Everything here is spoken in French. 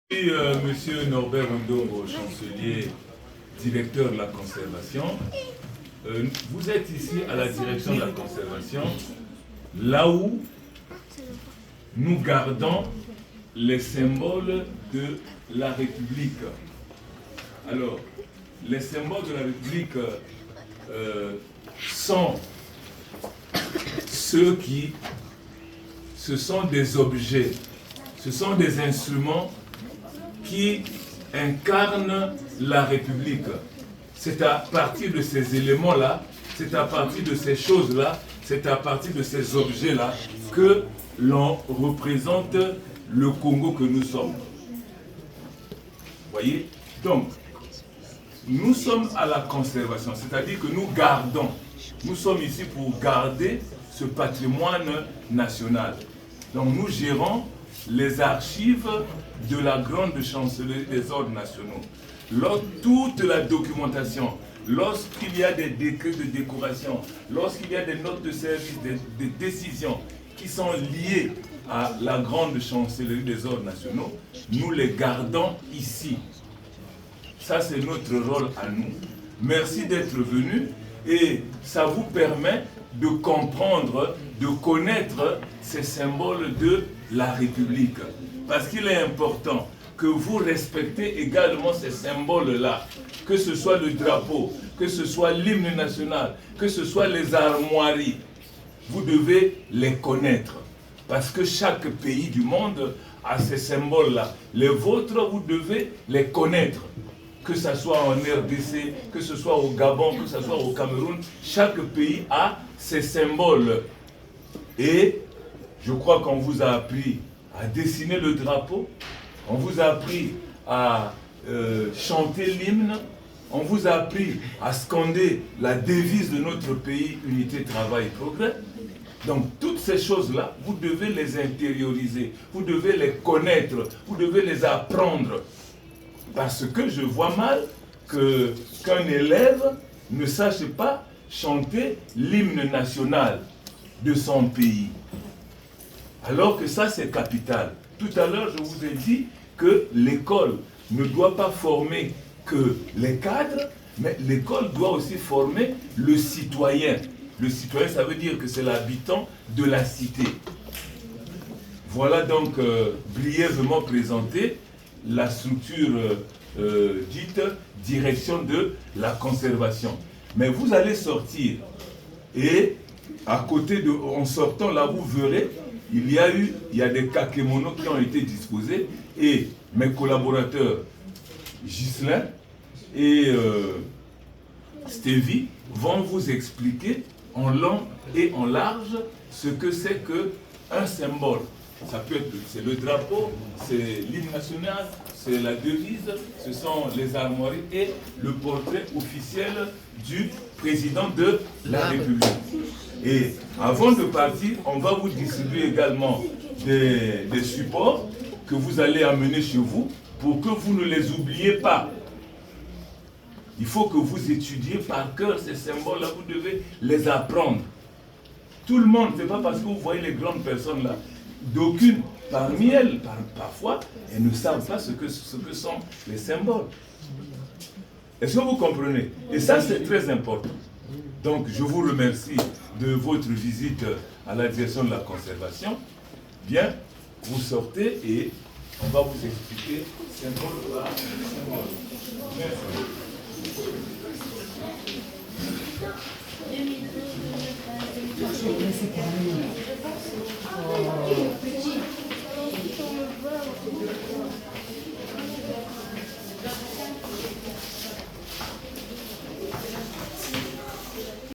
Monsieur Norbert Ndongo, chancelier, directeur de la conservation. Vous êtes ici à la direction de la conservation, là où nous gardons les symboles de la République. Alors, les symboles de la République sont ceux qui... Ce sont des objets, ce sont des instruments qui incarnent la République. C'est à partir de ces éléments-là, c'est à partir de ces choses-là, c'est à partir de ces objets-là que l'on représente le Congo que nous sommes. Vous voyez? Donc, nous sommes à la conservation, c'est-à-dire que nous gardons. Nous sommes ici pour garder ce patrimoine national. Donc nous gérons les archives de la grande chancellerie des ordres nationaux. Toute la documentation, lorsqu'il y a des décrets de décoration, lorsqu'il y a des notes de service, des décisions qui sont liées à la grande chancellerie des ordres nationaux, nous les gardons ici. Ça, c'est notre rôle à nous. Merci d'être venus et ça vous permet de comprendre, de connaître ces symboles de la République. Parce qu'il est important que vous respectez également ces symboles-là, que ce soit le drapeau, que ce soit l'hymne national, que ce soit les armoiries. Vous devez les connaître. Parce que chaque pays du monde a ces symboles-là. Les vôtres, vous devez les connaître. Que ce soit en RDC, que ce soit au Gabon, que ce soit au Cameroun, chaque pays a ses symboles. Et je crois qu'on vous a appris à dessiner le drapeau, on vous a appris à chanter l'hymne, on vous a appris à scander la devise de notre pays, unité, travail, progrès. Donc toutes ces choses-là, vous devez les intérioriser, vous devez les connaître, vous devez les apprendre. Parce que je vois mal qu'un élève ne sache pas chanter l'hymne national de son pays. Alors que ça, c'est capital. Tout à l'heure, je vous ai dit que l'école ne doit pas former que les cadres, mais l'école doit aussi former le citoyen. Le citoyen, ça veut dire que c'est l'habitant de la cité. Voilà donc brièvement présenté la structure dite direction de la conservation. Mais vous allez sortir et à côté de, en sortant là, vous verrez, il y a des kakémonos qui ont été disposés et mes collaborateurs Ghislain et Stevie vont vous expliquer en long et en large ce que c'est qu'un symbole. Ça peut être, c'est le drapeau, c'est l'hymne national, c'est la devise, ce sont les armoiries et le portrait officiel du président de la République. Et avant de partir, on va vous distribuer également des supports que vous allez amener chez vous pour que vous ne les oubliez pas. Il faut que vous étudiez par cœur ces symboles-là, vous devez les apprendre. Tout le monde, ce n'est pas parce que vous voyez les grandes personnes là, d'aucune, parmi elles, parfois, elles ne savent pas ce que sont les symboles. Est-ce que vous comprenez? Et ça, c'est très important. Donc, je vous remercie de votre visite à la direction de la conservation. Bien, vous sortez et on va vous expliquer symbole par symbole. Merci.